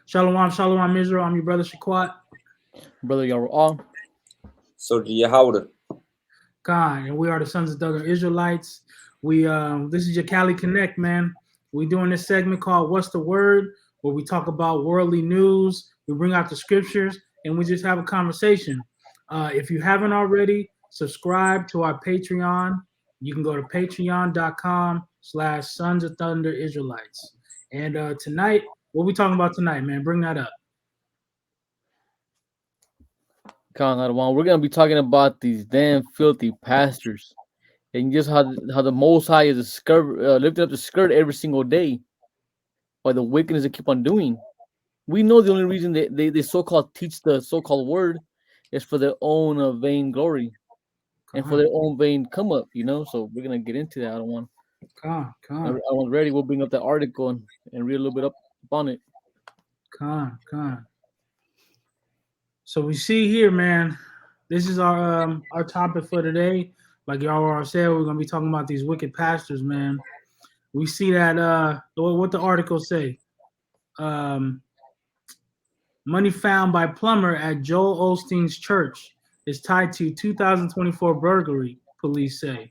Shalom, shalom, Israel. I'm your brother Shaquat Brother Yarall. So do you hold it? Khan, and we are the Sons of Thugger Israelites. We This is your Cali Connect, man. We doing this segment called "What's the Word," where we talk about worldly news. We bring out the scriptures and we just have a conversation. If you haven't already, subscribe to our Patreon. You can go to patreon.com/Sons of Thunder Israelites. And tonight, what we talking about tonight, man? Bring that up. We're gonna be talking about these damn filthy pastors and just how the Most High is a skirt, lifting up the skirt every single day by the wickedness they keep on doing. We know the only reason they so-called teach the so-called word is for their own vain glory and for their own vain come up, So we're gonna get into that. I don't want. I was ready. We'll bring up the article and read a little bit up on it. So we see here, man. This is our topic for today. Like y'all already said, we're gonna be talking about these wicked pastors, man. We see that what the article say. Money found by plumber at Joel Osteen's church is tied to 2024 burglary, police say.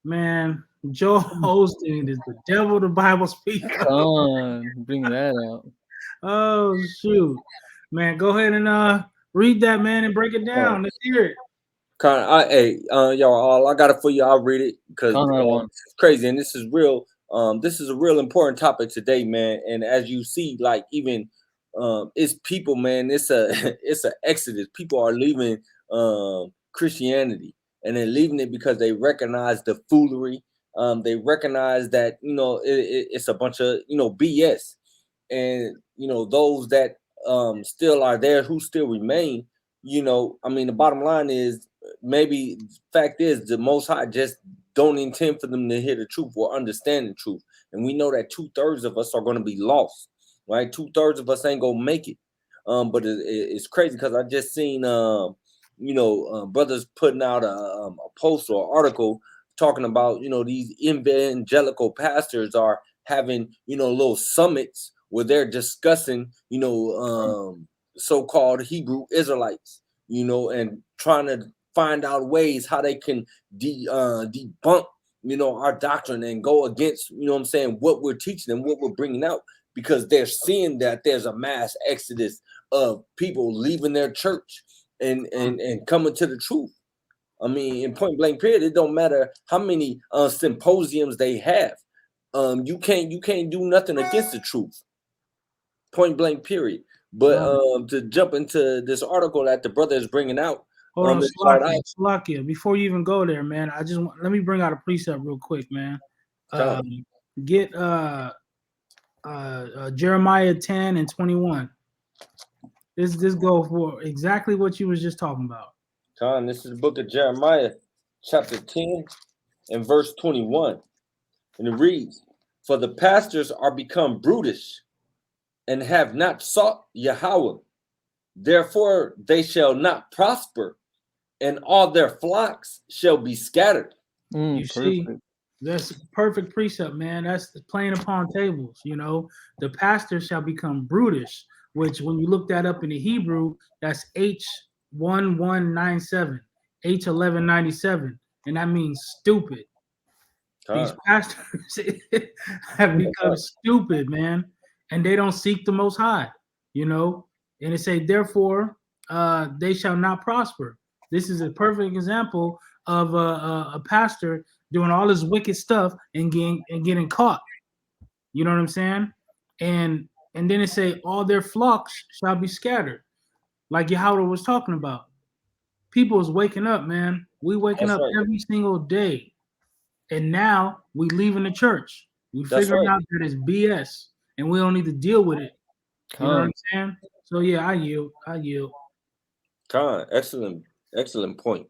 Man, Joel Osteen is the devil the Bible speaks. Bring that out. Oh shoot, man, go ahead and read that, man, and break it down. Let's hear it. Y'all, I got it for you. I'll read it because it's crazy and this is real. This is a real important topic today, man. And as you see, like even it's people, man. It's a exodus. People are leaving Christianity, and they're leaving it because they recognize the foolery. They recognize that it's a bunch of BS, and those that still are there who still remain. I mean, the bottom line is maybe fact is the Most High just don't intend for them to hear the truth or understand the truth, and we know that 2/3 of us are going to be lost. Right, 2/3 of us ain't gonna make it. But it's crazy because I just seen brothers putting out a post or article talking about these evangelical pastors are having little summits where they're discussing so-called Hebrew Israelites and trying to find out ways how they can debunk our doctrine and go against what we're teaching and what we're bringing out, because they're seeing that there's a mass exodus of people leaving their church and coming to the truth. I mean, in point blank period, it don't matter how many symposiums they have. You can't do nothing against the truth. Point blank period. But to jump into this article that the brother is bringing out. Hold on, Slakia. Before you even go there, man, let me bring out a precept real quick, man. Get Jeremiah 10:21. This go for exactly what you was just talking about. This is the book of Jeremiah, chapter 10 and verse 21. And it reads, "For the pastors are become brutish and have not sought Yahweh. Therefore they shall not prosper, and all their flocks shall be scattered." You see? That's a perfect precept, man. That's playing upon tables. The pastor shall become brutish, which when you look that up in the Hebrew, that's H1197, H1197, and that means stupid. These pastors have become stupid, man, and they don't seek the Most High, and it say, therefore, they shall not prosper. This is a perfect example of a pastor doing all this wicked stuff and getting caught. You know what I'm saying? And then it say all their flocks shall be scattered, like Yahweh was talking about. People is waking up, man. We waking up every single day, and now we leaving the church. We figuring out that it's BS, and we don't need to deal with it. You know what I'm saying? So yeah, I yield. Excellent point.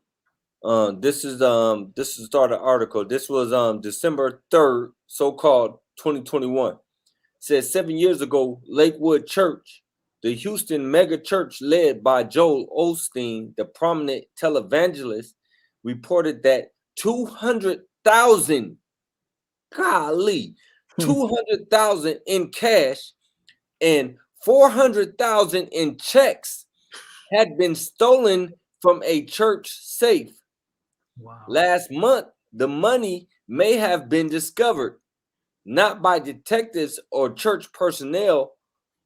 This is the start of the article. This was December 3rd, so-called 2021. It says 7 years ago, Lakewood Church, the Houston mega church led by Joel Osteen, the prominent televangelist, reported that 200,000 in cash and $400,000 in checks had been stolen from a church safe. Wow. Last month, the money may have been discovered, not by detectives or church personnel,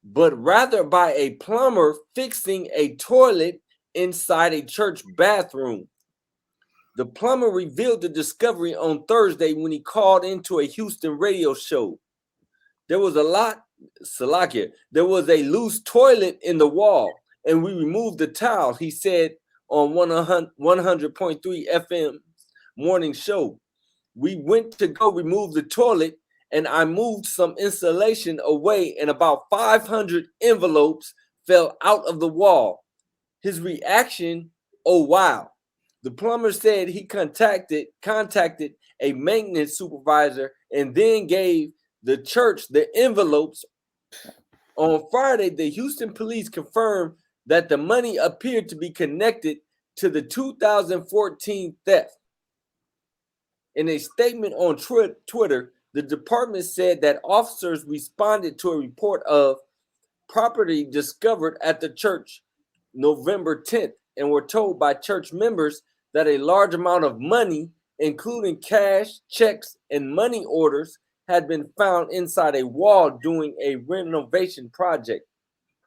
but rather by a plumber fixing a toilet inside a church bathroom. The plumber revealed the discovery on Thursday when he called into a Houston radio show. There was a loose toilet in the wall, and we removed the tile, he said on 100.3 FM morning show. We went to go remove the toilet, and I moved some insulation away, and about 500 envelopes fell out of the wall. His reaction, oh wow. The plumber said he contacted a maintenance supervisor and then gave the church the envelopes. On Friday, the Houston police confirmed that the money appeared to be connected to the 2014 theft. In a statement on Twitter, the department said that officers responded to a report of property discovered at the church November 10th and were told by church members that a large amount of money, including cash, checks, and money orders, had been found inside a wall during a renovation project.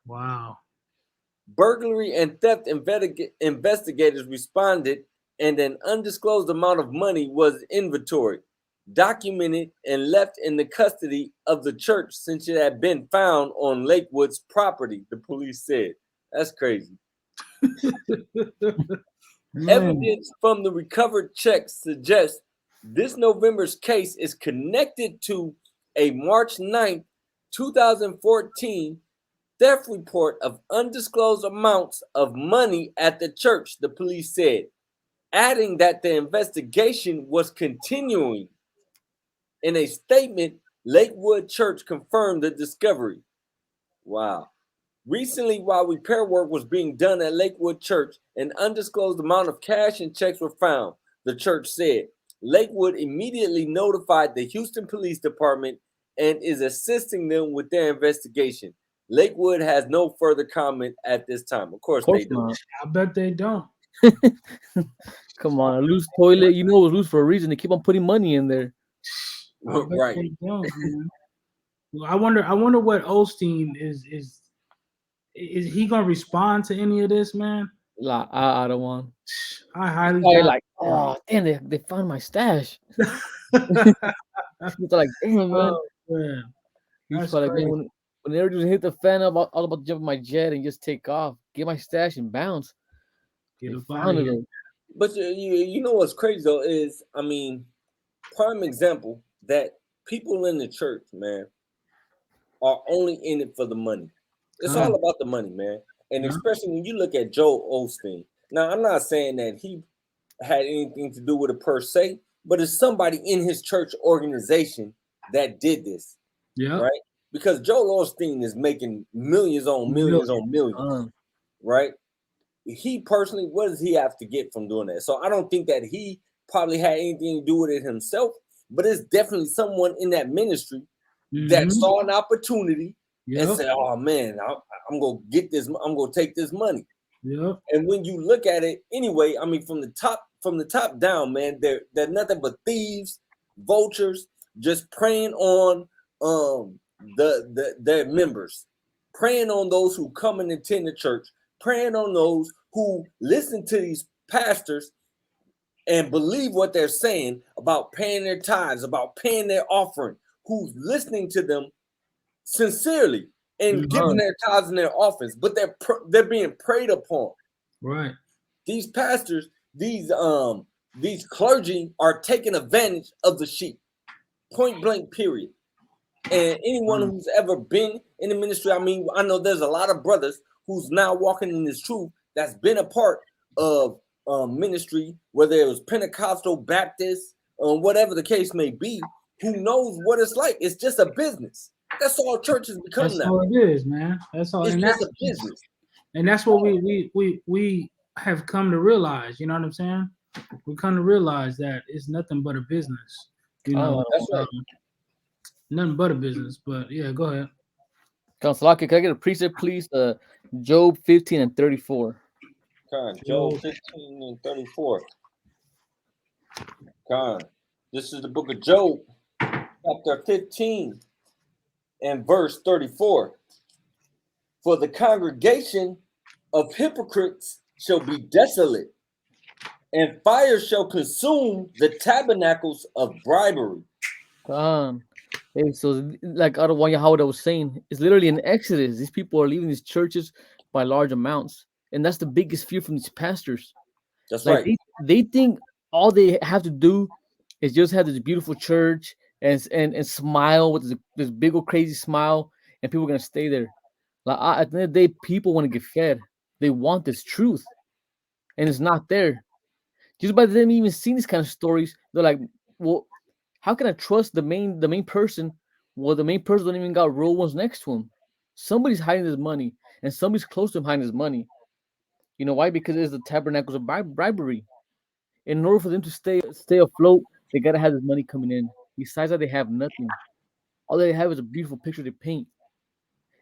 Wow. Burglary and theft investigators responded, and an undisclosed amount of money was inventoried, documented, and left in the custody of the church since it had been found on Lakewood's property, the police said. That's crazy. Evidence from the recovered checks suggests this November's case is connected to a March 9th, 2014 theft report of undisclosed amounts of money at the church, the police said, adding that the investigation was continuing. In a statement, Lakewood Church confirmed the discovery. Wow. Recently, while repair work was being done at Lakewood Church, an undisclosed amount of cash and checks were found, the church said. Lakewood immediately notified the Houston Police Department and is assisting them with their investigation. Lakewood has no further comment at this time. Of course they do. Not. I bet they don't. Come on, a loose toilet. You know it was loose for a reason. They keep on putting money in there. Right. They don't, man. I wonder what Osteen is he gonna respond to any of this, man? Like, I don't want. I highly Doubt. doubt. Like, oh damn, they found my stash. It's like, damn, man. Oh, man. He's like, man, when everything hit the fan, I'm all about to jump in my jet and just take off, get my stash and bounce. Get They up found out of it. here. But you know what's crazy though is, I mean, prime example that people in the church, man, are only in it for the money. It's all about the money, man. And especially when you look at Joel Osteen. Now, I'm not saying that he had anything to do with it per se, but it's somebody in his church organization that did this. Yeah. Right? Because Joel Osteen is making millions on millions, right? He personally, what does he have to get from doing that? So I don't think that he probably had anything to do with it himself, but it's definitely someone in that ministry that saw an opportunity and said, "Oh man, I'm gonna get this. I'm gonna take this money." Yeah. And when you look at it, anyway, I mean, from the top down, man, they're nothing but thieves, vultures, just preying on their members, preying on those who come and attend the church, preying on those who listen to these pastors and believe what they're saying about paying their tithes, about paying their offering, who's listening to them sincerely and giving their tithes and their offerings, but they're being preyed upon. Right. These pastors, these clergy are taking advantage of the sheep, point blank, period. And anyone who's ever been in the ministry, I mean, I know there's a lot of brothers who's now walking in this truth that's been a part of ministry, whether it was Pentecostal, Baptist, whatever the case may be, who knows what it's like. It's just a business. That's all churches become now. That's all it is, man. That's all. It's just a business. And that's what we have come to realize. You know what I'm saying? We come to realize that it's nothing but a business. You know, that's right. Nothing but a business. But yeah, go ahead. Salaki, can I get a precept, please? Job 15 and 34. Job 15 and 34. This is the book of Job, chapter 15 and verse 34. For the congregation of hypocrites shall be desolate, and fire shall consume the tabernacles of bribery. Hey, so like out of what Yahweh was saying, it's literally an exodus. These people are leaving these churches by large amounts, and that's the biggest fear from these pastors. That's like right. They think all they have to do is just have this beautiful church and smile with this big old crazy smile, and people are gonna stay there. Like at the end of the day, people want to get fed. They want this truth, and it's not there. Just by them even seeing these kind of stories, they're like, well, how can I trust the main person? Well, the main person don't even got real ones next to him. Somebody's hiding his money, and somebody's close to him hiding his money. You know why? Because it's the tabernacles of bribery. In order for them to stay afloat, they gotta have this money coming in. Besides that, they have nothing. All they have is a beautiful picture they paint,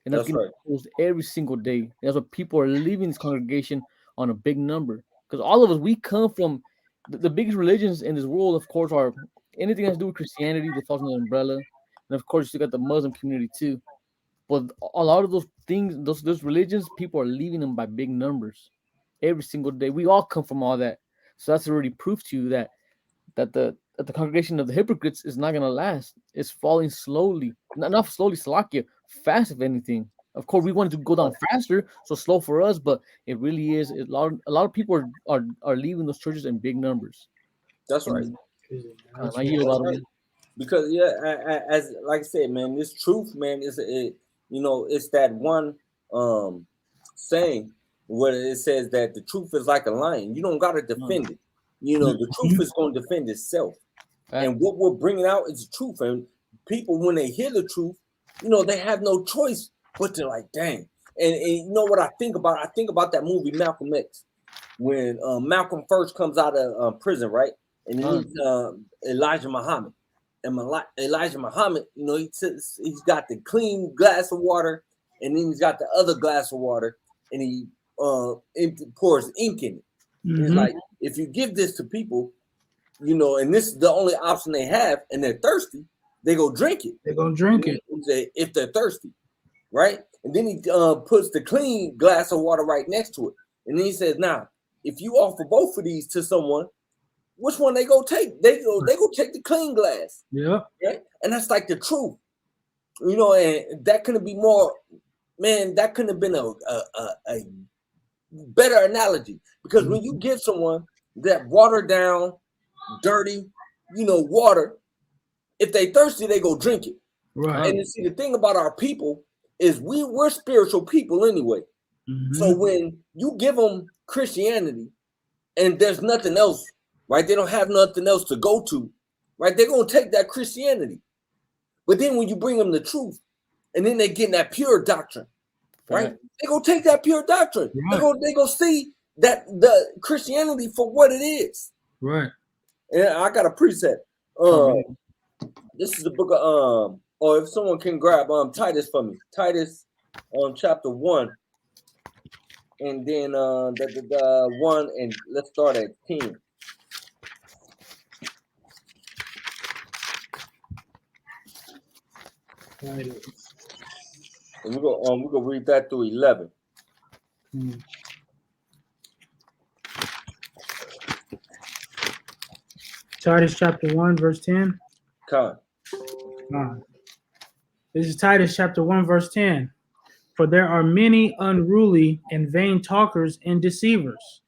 and that's getting exposed every single day. And that's what people are leaving this congregation on a big number. Because all of us, we come from the biggest religions in this world, of course, are anything that has to do with Christianity that falls under the umbrella, and of course, you still got the Muslim community too. But a lot of those things, those religions, people are leaving them by big numbers every single day. We all come from all that, so that's already proof to you that the congregation of the hypocrites is not gonna last. It's falling slowly, not slowly, Salakia, fast if anything. Of course, we wanted to go down faster, so slow for us, but it really is. A lot of people are leaving those churches in big numbers. That's right. I hear a lot of them. Because as like I said, man, this truth, man, it's that one saying where it says that the truth is like a lion. You don't gotta defend it. The truth is going to defend itself. And what we're bringing out is the truth. And people, when they hear the truth, they have no choice but to like, dang. And you know what I think about? I think about that movie Malcolm X, when Malcolm first comes out of prison, right? And he's Elijah Muhammad. And Elijah Muhammad, he's got the clean glass of water, and then he's got the other glass of water, and he pours ink in it. Mm-hmm. It's like, if you give this to people, and this is the only option they have, and they're thirsty, they go drink it. They're gonna drink it if they're thirsty, right? And then he puts the clean glass of water right next to it, and then he says, "Now, if you offer both of these to someone, which one they go take? They go take the clean glass." Yeah, right. And that's like the truth, and that couldn't be more, man. That couldn't have been a better analogy, because when you give someone that watered down, dirty, water, if they thirsty, they go drink it. Right. And you see, the thing about our people is we're spiritual people anyway. Mm-hmm. So when you give them Christianity and there's nothing else, right? They don't have nothing else to go to, right? They're gonna take that Christianity. But then when you bring them the truth, and then they get that pure doctrine, right? They gonna take that pure doctrine. Right. They go see that the Christianity for what it is. Right. And I got a precept. This is the book of or if someone can grab Titus for me. Titus chapter 1. And then the 1, and let's start at 10. And we're gonna read that through 11. Titus chapter 1, verse 10. This is Titus chapter 1, verse 10. For there are many unruly and vain talkers and deceivers,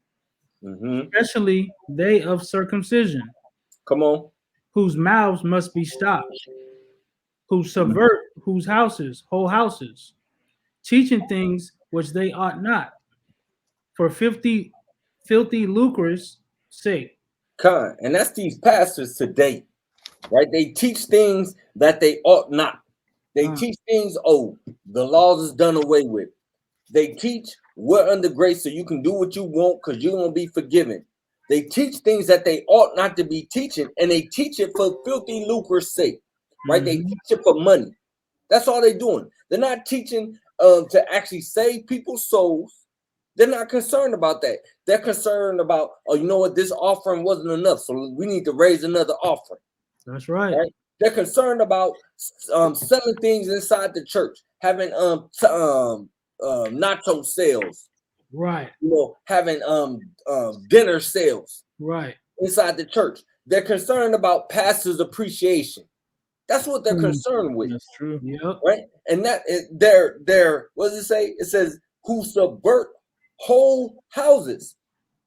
especially they of circumcision. Come on. Whose mouths must be stopped, who subvert whose whole houses, teaching things which they ought not, for filthy lucre's sake. And that's these pastors today, right? They teach things that they ought not. They teach things, the laws is done away with. They teach we're under grace, so you can do what you want because you're going to be forgiven. They teach things that they ought not to be teaching, and they teach it for filthy lucre's sake, right? They teach it for money. That's all they're doing. They're not teaching to actually save people's souls. They're not concerned about that. They're concerned about, oh, you know what, this offering wasn't enough, so we need to raise another offering. That's right. They're concerned about selling things inside the church, having nacho sales, right? You know, having dinner sales, right, inside the church. They're concerned about pastors' appreciation. That's what they're concerned with. That's true. Yep. Right, and that they're what does it say? It says who subvert whole houses.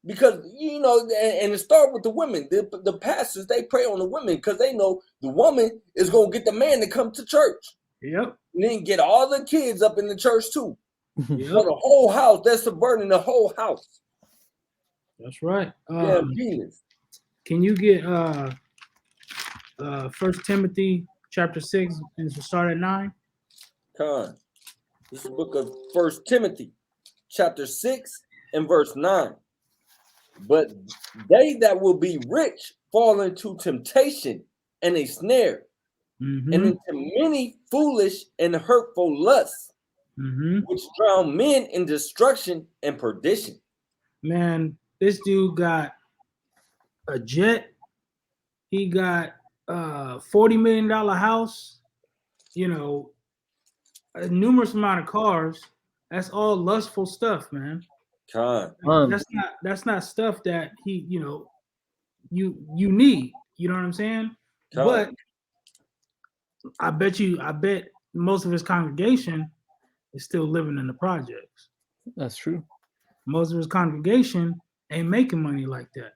Because, you know, and it starts with the women. The pastors, they prey on the women because they know the woman is going to get the man to come to church. Yep. And then get all the kids up in the church too. Yep. So the whole house, they're subverting the whole house. That's right. Can you get 1 Timothy chapter 6 and start at 9? This is the book of 1 Timothy chapter 6 and verse 9. But they that will be rich fall into temptation and a snare, and into many foolish and hurtful lusts, which drown men in destruction and perdition. Man, this dude got a jet. He got $40 million house. You know, a numerous amount of cars. That's all lustful stuff, man. That's not stuff that he, you know, you need. You know what I'm saying? But I bet most of his congregation is still living in the projects. That's true. Most of his congregation ain't making money like that.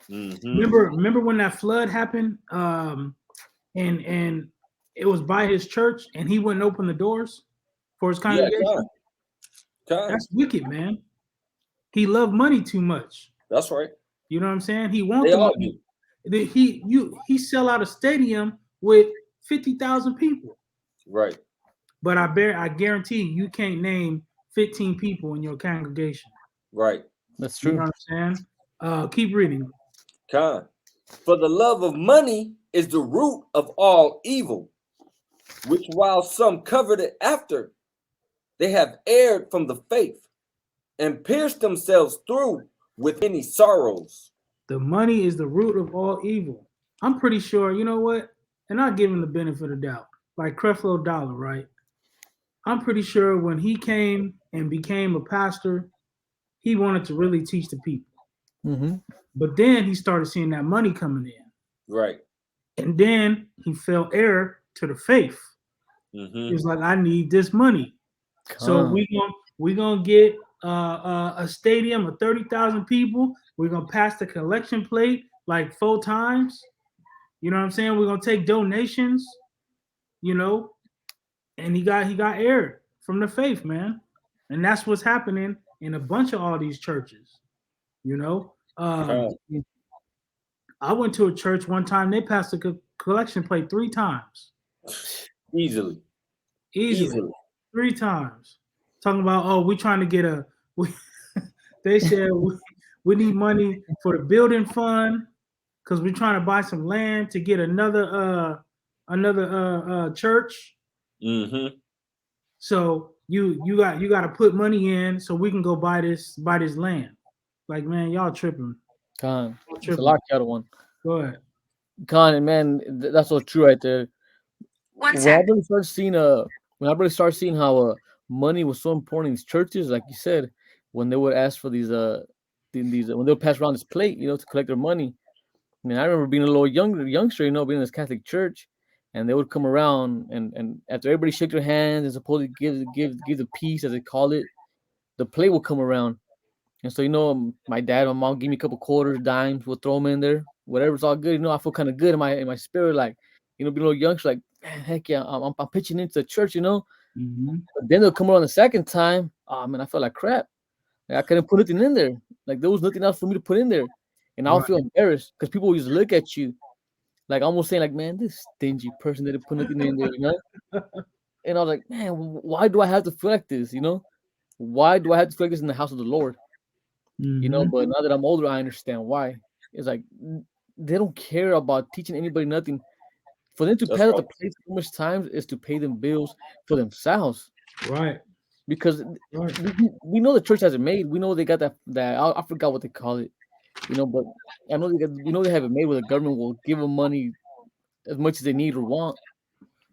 Remember when that flood happened? And it was by his church, and he wouldn't open the doors for his congregation. That's wicked, man. He loved money too much. That's right. You know what I'm saying? He wants the money. He sell out a stadium with 50,000 people. Right. But I guarantee you can't name 15 people in your congregation. Right. That's true. You know what I'm saying? Keep reading. For the love of money is the root of all evil, which while some covered it after, they have erred from the faith and pierced themselves through with many sorrows. The money is the root of all evil. I'm pretty sure, you know what? And I'll give him the benefit of doubt. Like Creflo Dollar, right? I'm pretty sure when he came and became a pastor, he wanted to really teach the people. But then he started seeing that money coming in. Right. And then he fell heir to the faith. He was like, I need this money. So we're gonna get a stadium of 30,000 people. We're gonna pass the collection plate like 4 times. You know what I'm saying? We're gonna take donations, you know, and he got aired from the faith, man. And that's what's happening in a bunch of all these churches, you know. I went to a church one time, they passed the collection plate 3 times. Easily. 3 times. Talking about, oh, we're trying to get they said we need money for the building fund because we're trying to buy some land to get another church. So you got to put money in so we can go buy this land. Like, man, y'all tripping. It's a lot of one. Go ahead. Man, that's so true right there. When I really start seeing how money was so important in these churches, like you said, when they would ask for these when they would pass around this plate, you know, to collect their money. I mean, I remember being a little youngster, you know, being in this Catholic church, and they would come around and after everybody shook their hands and supposedly give the peace, as they call it, the plate would come around. And so, you know, my dad, my mom give me a couple quarters, dimes, we'll throw them in there. Whatever's all good, you know, I feel kind of good in my spirit, like, you know, being a little youngster, like, man, heck yeah, I'm pitching into the church, you know. But then they'll come around the second time. Oh man, I felt like crap. Like, I couldn't put anything in there. Like there was nothing else for me to put in there, and I'll feel embarrassed because people always look at you, like almost saying, like, man, this stingy person didn't put nothing in there, you know. And I was like, man, why do I have to feel like this, you know? Why do I have to feel like this in the house of the Lord? You know, but now that I'm older, I understand why. It's like they don't care about teaching anybody nothing. For them to pass out the plate so much times is to pay them bills for themselves. Right. because we know the church has it made. We know they got that I forgot what they call it, but I know we know they have it made where the government will give them money as much as they need or want.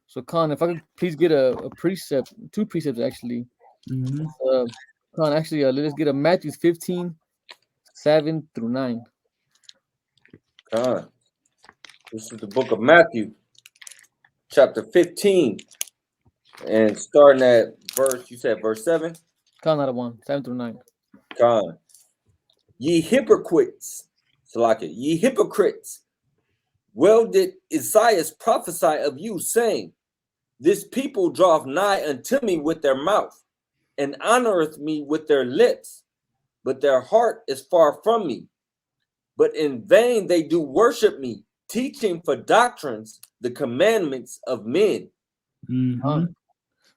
So, Khan, if I could please get a precept, two precepts actually. Mm-hmm. Khan, actually, let's get a Matthew 15:7-9. Khan. This is the book of Matthew, chapter 15, and starting at verse, you said verse 7? Khan, out of 7-9. Khan. Ye hypocrites, Salaki, ye hypocrites, well did Isaiah prophesy of you, saying, this people draweth nigh unto me with their mouth, and honoreth me with their lips, but their heart is far from me. But in vain they do worship me, teaching for doctrines the commandments of men. Mm-hmm.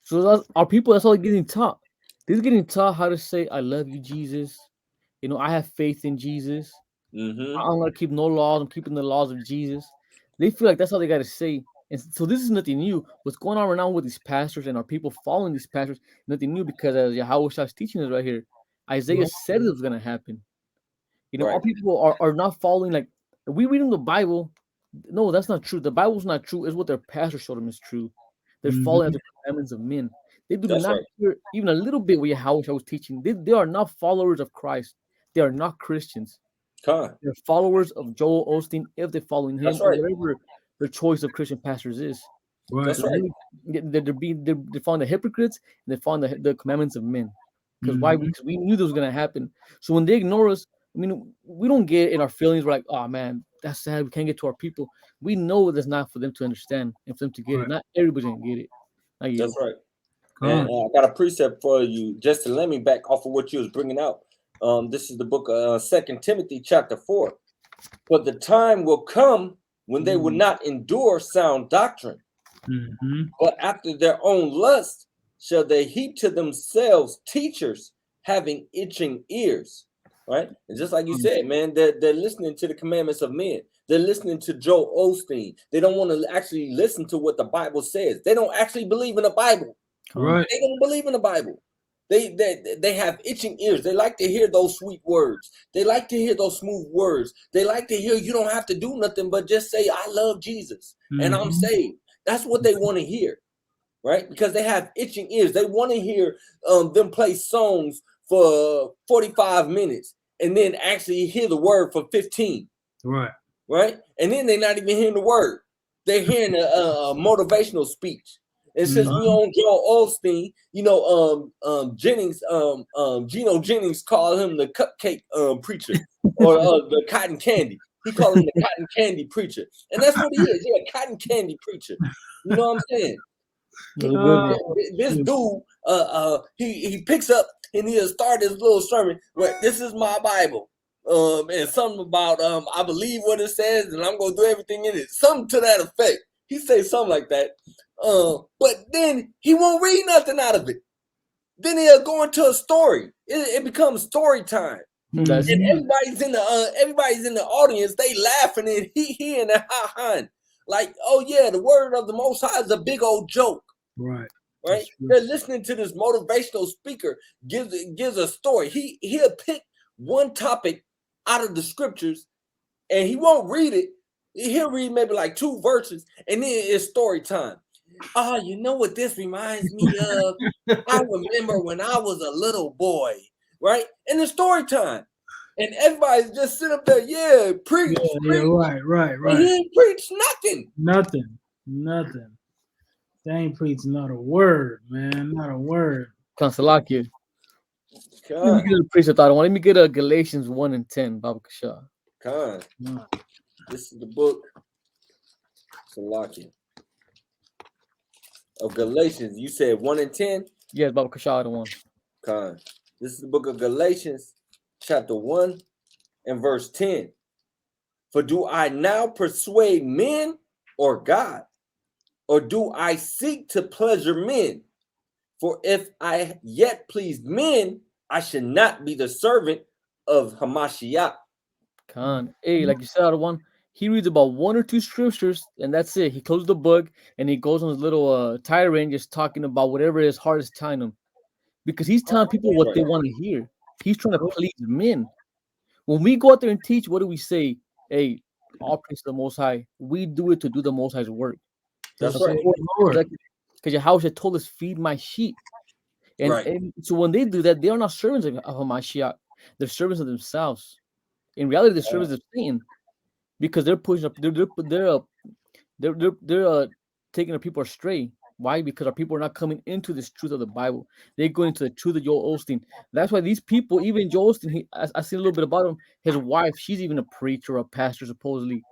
So our people, that's all they're getting taught. They're getting taught how to say, I love you, Jesus. I have faith in Jesus. Mm-hmm. I'm going to keep no laws. I'm keeping the laws of Jesus. They feel like that's all they got to say. And so this is nothing new. What's going on right now with these pastors and our people following these pastors, nothing new, because as Yahweh is teaching us right here, Isaiah said it was going to happen. Our people are not following, like, if we read in the Bible, no, that's not true. The Bible's not true. It's what their pastor showed them is true. They're following the commandments of men. They do not hear even a little bit what Yahweh was teaching. They are not followers of Christ. They are not Christians. They're followers of Joel Osteen if they're following him, or whatever their choice of Christian pastors is. That's right. They're following the hypocrites, and they're following the commandments of men. Because why? Because we knew this was going to happen. So when they ignore us, we don't get in our feelings. We're like, oh man, that's sad. We can't get to our people. We know that's not for them to understand and for them to get it. Not everybody can get it. That's right. And I got a precept for you just to let me back off of what you was bringing out. This is the book of 2 Timothy chapter 4. But the time will come when they will not endure sound doctrine, but after their own lust shall they heap to themselves teachers having itching ears. Right? And just like you said, man, they're listening to the commandments of men. They're listening to Joel Osteen. They don't want to actually listen to what the Bible says. They don't actually believe in the Bible. Right. They don't believe in the Bible. They have itching ears. They like to hear those sweet words. They like to hear those smooth words. They like to hear you don't have to do nothing but just say, I love Jesus and I'm saved. That's what they want to hear, right? Because they have itching ears. They want to hear them play songs for 45 minutes and then actually hear the word for 15. Right? And then they're not even hearing the word. They're hearing a motivational speech. And since we own Joel Osteen, Jennings, Geno Jennings called him the cupcake preacher or the cotton candy. He called him the cotton candy preacher. And that's what he is. He's a cotton candy preacher. You know what I'm saying? This dude, he picks up and he'll start his little sermon. Well, this is my Bible. And something about I believe what it says and I'm gonna do everything in it. Something to that effect. He says something like that. But then he won't read nothing out of it. Then he'll go into a story. It becomes story time. And everybody's in the audience, they laughing and he and the ha. Like, oh yeah, the word of the Most High is a big old joke. Right. They're listening to this motivational speaker gives a story. He'll pick one topic out of the scriptures and he won't read it. He'll read maybe like 2 verses and then it's story time. Oh, you know what this reminds me of? I remember when I was a little boy, right? And it's story time. And everybody's just sitting up there, preach. Right. And he ain't preached nothing. They ain't preached not a word, man. Not a word. Kansalaki. Let me get a precept. Let me get a Galatians 1:10, Baba Kasha. This is the book Salaki of Galatians. You said 1:10? Yes, Baba Kasha 1. This is the book of Galatians, chapter 1 and verse 10. For do I now persuade men or God? Or do I seek to pleasure men? For if I yet pleased men, I should not be the servant of Hamashiach. Hey, like you said, out of 1, he reads about 1 or 2 scriptures, and that's it. He closes the book, and he goes on his little tirade, just talking about whatever his heart is telling him. because he's telling people what they want to hear. He's trying to please men. When we go out there and teach, what do we say? Hey, all praise to the Most High. We do it to do the Most High's work. That's right. Because Yahushua told us, feed my sheep. And so when they do that, they are not servants of Hamashiach. They're servants of themselves. In reality, they're servants of Satan, because they're pushing up. They're taking the people astray. Why? Because our people are not coming into this truth of the Bible. They go into the truth of Joel Osteen. That's why these people, even Joel Osteen, I see a little bit about him. His wife, she's even a preacher, a pastor, supposedly.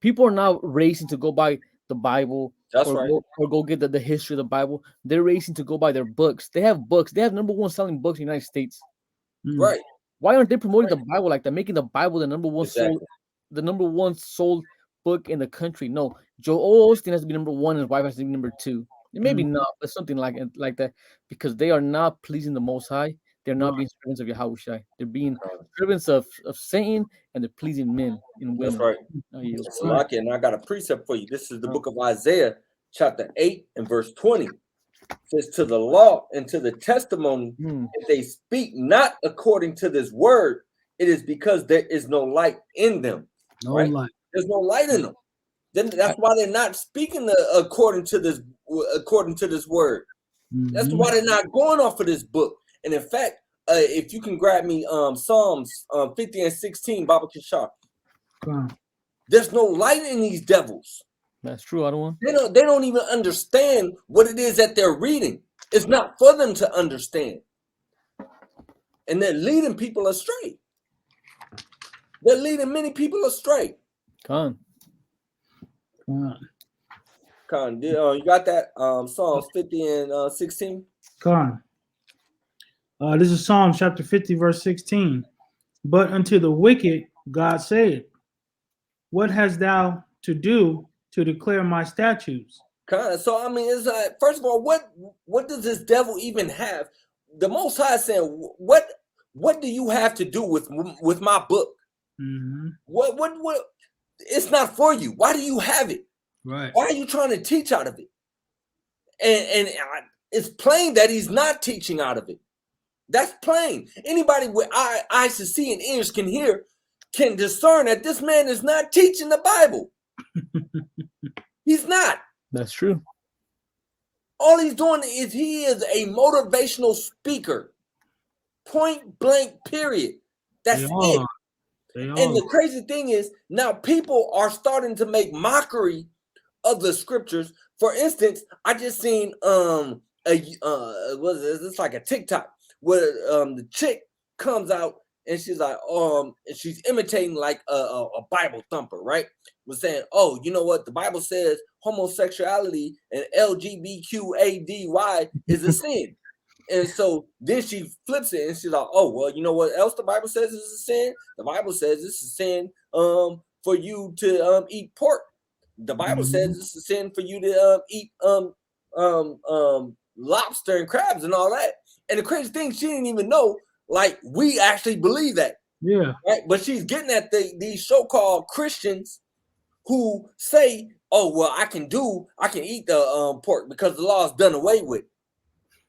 People are now racing to go by the Bible. That's or go get the history of the Bible. They're racing to go buy their books. They have books. They have #1 selling books in the United States. Right. Why aren't they promoting the Bible like that? Making the Bible the #1 sold book in the country? No, Joel Osteen has to be #1, and his wife has to be #2. Maybe not, but something like that, because they are not pleasing the Most High. They're not being servants of Yahushua. They're being servants of Satan, and they're pleasing men and women. That's right. So, Lucky, and I got a precept for you. This is the book of Isaiah, chapter 8 and verse 20. It says, to the law and to the testimony, if they speak not according to this word, it is because there is no light in them. No light. There's no light in them. Then that's why they're not speaking according to this word. That's why they're not going off of this book. And in fact, if you can grab me Psalms 50 and 16, Baba Kishar. There's no light in these devils. That's true. I don't want. They don't even understand what it is that they're reading. It's not for them to understand. And they're leading people astray. They're leading many people astray. Khan, you got that? Psalms 50 and 16. This is Psalm chapter 50, verse 16. But unto the wicked, God said, what hast thou to do to declare my statutes? So I mean, it's like, first of all, what does this devil even have? The Most High saying, what do you have to do with my book? What? It's not for you. Why do you have it? Right. Why are you trying to teach out of it? And it's plain that he's not teaching out of it. That's plain. Anybody with eyes to see and ears can hear, can discern that this man is not teaching the Bible. He's not. That's true. All he's doing is he is a motivational speaker. Point blank, period. That's it. And the crazy thing is, now people are starting to make mockery of the scriptures. For instance, I just seen it's like a TikTok where the chick comes out and she's like, she's imitating like a Bible thumper, right? Was saying, oh, you know what? The Bible says homosexuality and LGBTQADY is a sin. And so then she flips it and she's like, oh, well, you know what else the Bible says is a sin? The Bible says it's a sin for you to eat pork. The Bible says it's a sin for you to eat lobster and crabs and all that. And the crazy thing, she didn't even know, like, we actually believe that. Yeah. Right? But she's getting at these so-called Christians who say, oh, well, I can eat the pork because the law is done away with.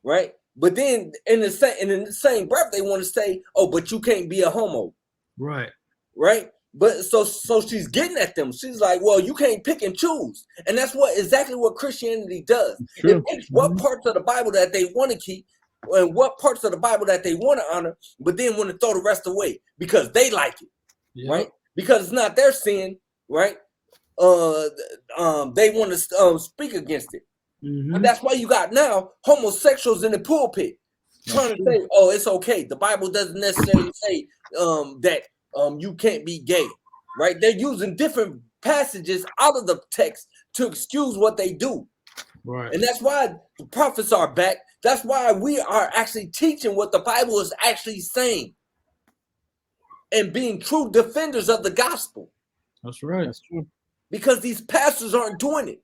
Right? But then in the same breath, they want to say, oh, but you can't be a homo. Right. Right? But so she's getting at them. She's like, well, you can't pick and choose. And that's exactly what Christianity does. It picks what parts of the Bible that they want to keep and what parts of the Bible that they want to honor, but then want to throw the rest away because they like it. Yep. Right? Because it's not their sin, right? They want to speak against it. And that's why you got now homosexuals in the pulpit trying to say, oh, it's okay. The Bible doesn't necessarily say that you can't be gay, right? They're using different passages out of the text to excuse what they do. Right. And that's why the prophets are back. That's why we are actually teaching what the Bible is actually saying and being true defenders of the gospel. That's right. That's true. Because these pastors aren't doing it.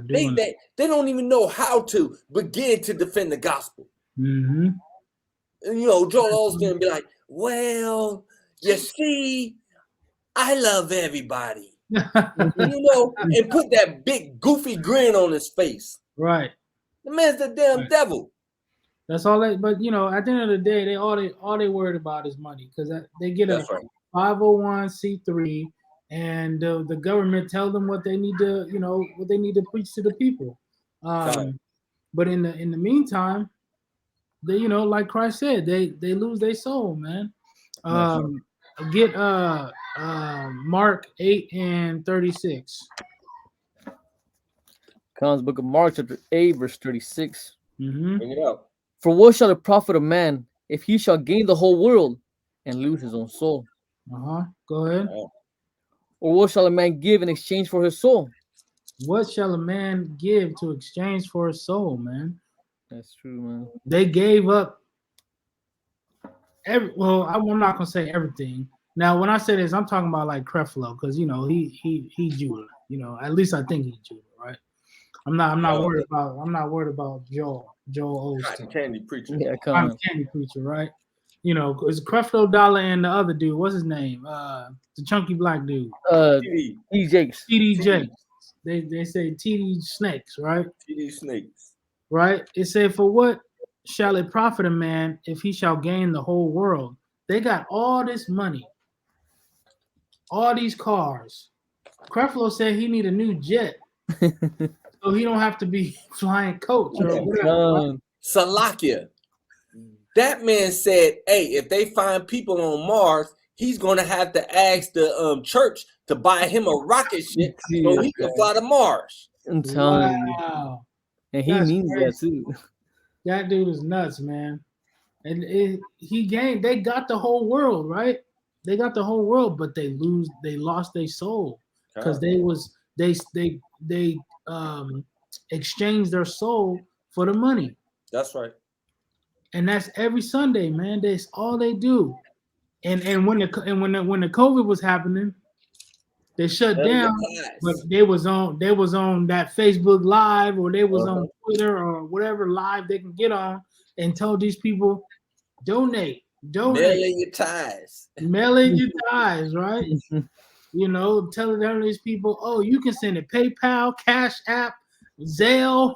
They don't even know how to begin to defend the gospel. And, you know, Joel Osteen be like, well, you see, I love everybody. You know, and put that big goofy grin on his face. Right. The man's the damn devil. That's all they. But at the end of the day, they worried about is money because they get a That's right. 501c3, and the government tell them what they need to what they need to preach to the people. But in the meantime, they like Christ said, they lose their soul, man. Get Mark 8:36. Khan's book of Mark, chapter 8, verse 36. Mm-hmm. Bring it up. For what shall it profit a man if he shall gain the whole world and lose his own soul? Go ahead. Or what shall a man give in exchange for his soul? What shall a man give to exchange for his soul, man? That's true, man. They gave up I'm not gonna say everything. Now, when I say this, I'm talking about like Creflo, because he Judah. At least I think he's Judah, right? I'm not worried about Joel Osteen. Candy preacher. Yeah, Candy preacher, right? It's Creflo Dollar and the other dude. What's his name? The chunky black dude. TD Jakes. TD Jakes. They say TD Snakes, right? TD Snakes. Right? It said, for what shall it profit a man if he shall gain the whole world? They got all this money, all these cars. Creflo said he need a new jet, so he don't have to be flying coach or whatever. Right? Salakia. That man said, hey, if they find people on Mars, he's gonna have to ask the church to buy him a rocket ship so he can fly to Mars. I'm telling you. And he means that too. That dude is nuts, man. And they got the whole world, right? They got the whole world, but they lost their soul because they exchanged their soul for the money. That's right. And that's every Sunday, man. That's all they do. And when the COVID was happening, they shut down, but they was on that Facebook Live, or they was on Twitter or whatever live they can get on, and told these people, donate. Mail in your ties. Mail in your ties, right? Telling these people, oh, you can send it PayPal, Cash App, Zelle,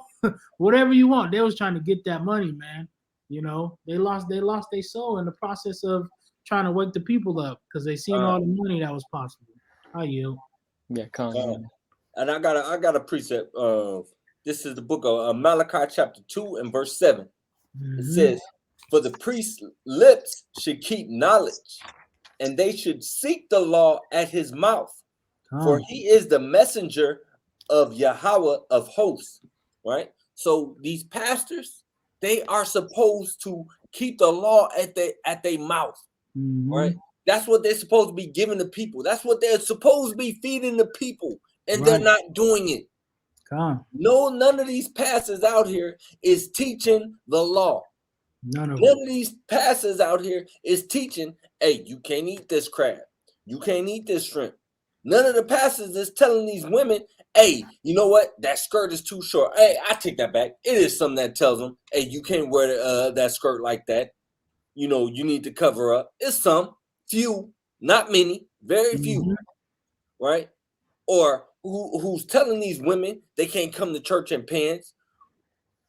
whatever you want. They was trying to get that money, man. They lost their soul in the process of trying to wake the people up because they seen all the money that was possible. How you? Yeah, and I got a precept. This is the book of Malachi chapter 2 and verse 7. Mm-hmm. It says, for the priest's lips should keep knowledge, and they should seek the law at his mouth. For he is the messenger of Yahweh of hosts. Right? So these pastors, they are supposed to keep the law at their mouth. Mm-hmm. Right? That's what they're supposed to be giving the people. That's what they're supposed to be feeding the people, and they're not doing it. No, none of these pastors out here is teaching the law. None of these pastors out here is teaching, hey, you can't eat this crab. You can't eat this shrimp. None of the pastors is telling these women, hey, you know what? That skirt is too short. Hey, I take that back. It is something that tells them, hey, you can't wear that skirt like that. You need to cover up. It's some. Few, not many, very few, right? Or who's telling these women they can't come to church in pants?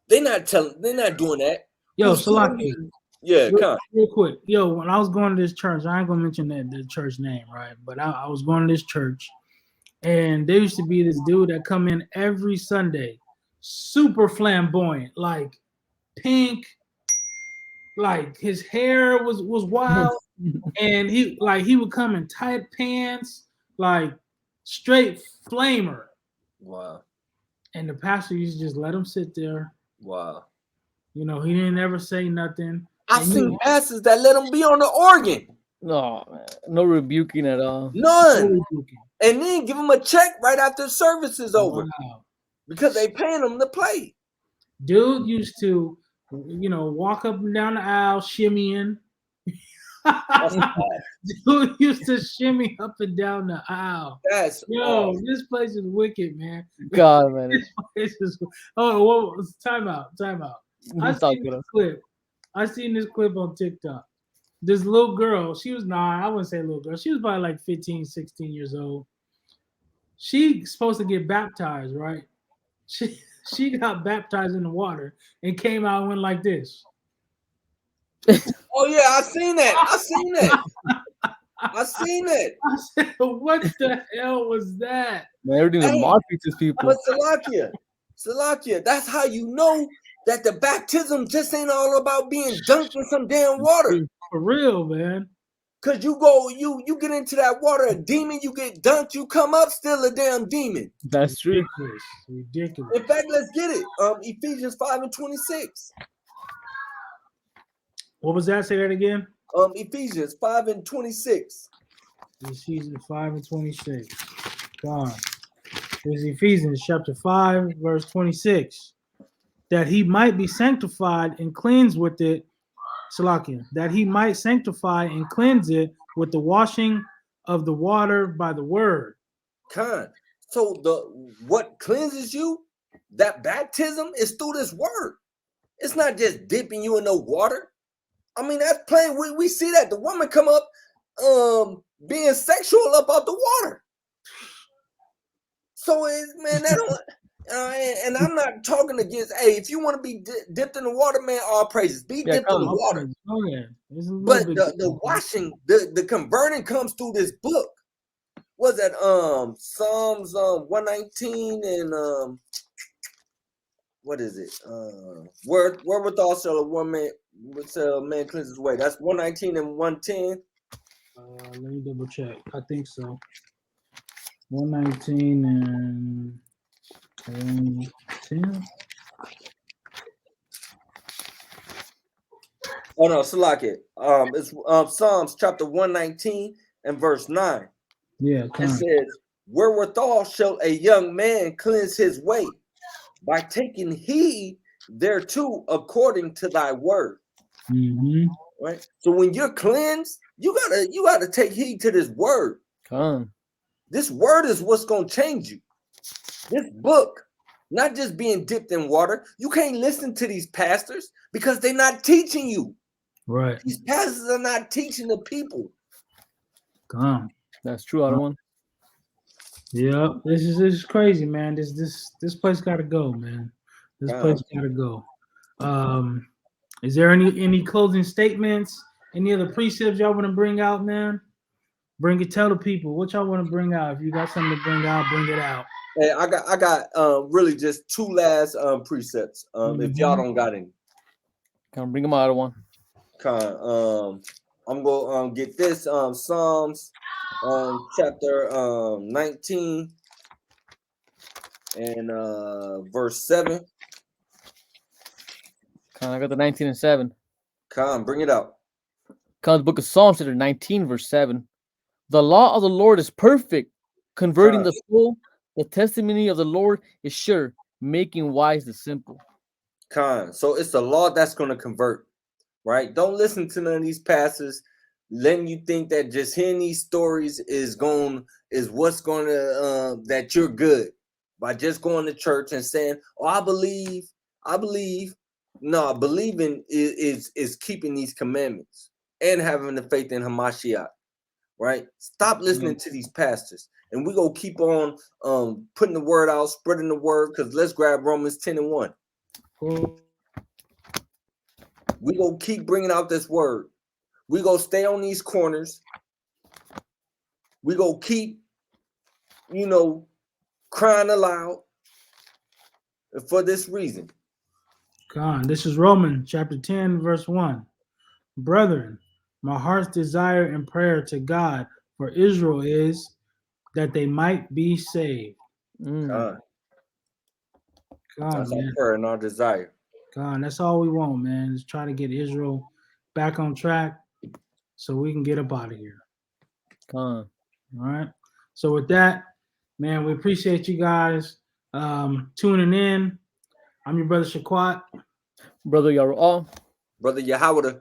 They're not doing that. Yo, Salaki. Yeah, real quick. Yo, when I was going to this church, I ain't gonna mention the church name, right? But I was going to this church, and there used to be this dude that come in every Sunday, super flamboyant, like pink, like his hair was wild. And he would come in tight pants, like straight flamer. Wow. And the pastor used to just let him sit there. Wow. He didn't ever say nothing. I seen pastors that let him be on the organ. No, man. No rebuking at all. None. No rebuking. And then give him a check right after the service is over. Wow. Because they paying him to play. Dude used to, walk up and down the aisle, shimmying. Dude used to shimmy up and down the aisle. That's awesome. This place is wicked, man. God, man. This place is. Oh, time out. I seen this clip on TikTok. This little girl, she was I wouldn't say little girl. She was probably like 15, 16 years old. She's supposed to get baptized, right? She got baptized in the water and came out and went like this. Oh yeah, I seen that. I seen that. I seen that. I said, what the hell was that? Man, everything's a Hey, mockery to people. but Salakia, that's how you know that the baptism just ain't all about being dunked in some damn water. For real, man. Cause you get into that water, a demon, you get dunked, you come up still a damn demon. That's true. Ridiculous. In fact, let's get it. Ephesians 5:26. What was that? Say that again. Ephesians 5:26. Ephesians 5:26. God. It's Ephesians chapter 5, verse 26. That he might be sanctified and cleansed with it. Salakia. That he might sanctify and cleanse it with the washing of the water by the word. So what cleanses you, that baptism, is through this word. It's not just dipping you in the water. I mean, that's plain. We see that the woman come up being sexual up out the water. So man, that don't and I'm not talking against, hey, if you want to be dipped in the water, man, all praises. Be dipped in the water. Oh, yeah. But the washing, the converting comes through this book. Was that Psalms 119 and what is it? Wherewithal shall a man cleanse his way. That's 119 and 110. Let me double check. I think so. 119 and 10. Oh no, Salakia. It's Psalms chapter 119 and verse 9. Yeah, it says, wherewithal shall a young man cleanse his way, by taking heed thereto according to thy word. Mm-hmm. Right. So when you're cleansed, you gotta take heed to this word. This word is what's gonna change you. This book, not just being dipped in water. You can't listen to these pastors because they're not teaching you. Right. These pastors are not teaching the people. That's true, Otto. Yeah, this is crazy, man. This place gotta go, man. This place gotta go. Is there any closing statements? Any other precepts y'all want to bring out, man? Bring it. Tell the people what y'all want to bring out. If you got something to bring out, bring it out. Hey, I got really just two last precepts. If y'all don't got any, can bring them out of one. I'm gonna get this Psalms chapter 19 and verse 7. I got the 19 and 7. Bring it out. The book of Psalms chapter 19 verse 7. The law of the Lord is perfect, converting the soul. The testimony of the Lord is sure, making wise the simple. So it's the law that's going to convert, right? Don't listen to none of these pastors letting you think that just hearing these stories is what's going to that you're good by just going to church and saying, "Oh, I believe." No, believing is keeping these commandments and having the faith in Hamashiach, right? Stop listening to these pastors. And we're going to keep on putting the word out, spreading the word, because let's grab Romans 10 and 1. We're going to keep bringing out this word. We're going to stay on these corners. We're going to keep, crying aloud for this reason. This is Romans chapter 10, verse 1. Brethren, my heart's desire and prayer to God for Israel is that they might be saved. That's our prayer and our desire. That's all we want, man, is try to get Israel back on track so we can get up out of here. All right. So with that, man, we appreciate you guys tuning in. I'm your brother Shaquat. Brother Yara'ah. Brother Yahweh.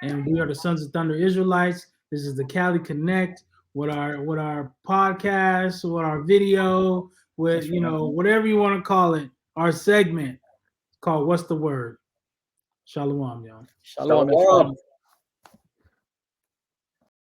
And we are the Sons of Thunder Israelites. This is the Cali Connect with our podcast, with our video, with whatever you want to call it, our segment called What's the Word? Shalom, y'all. Shalom.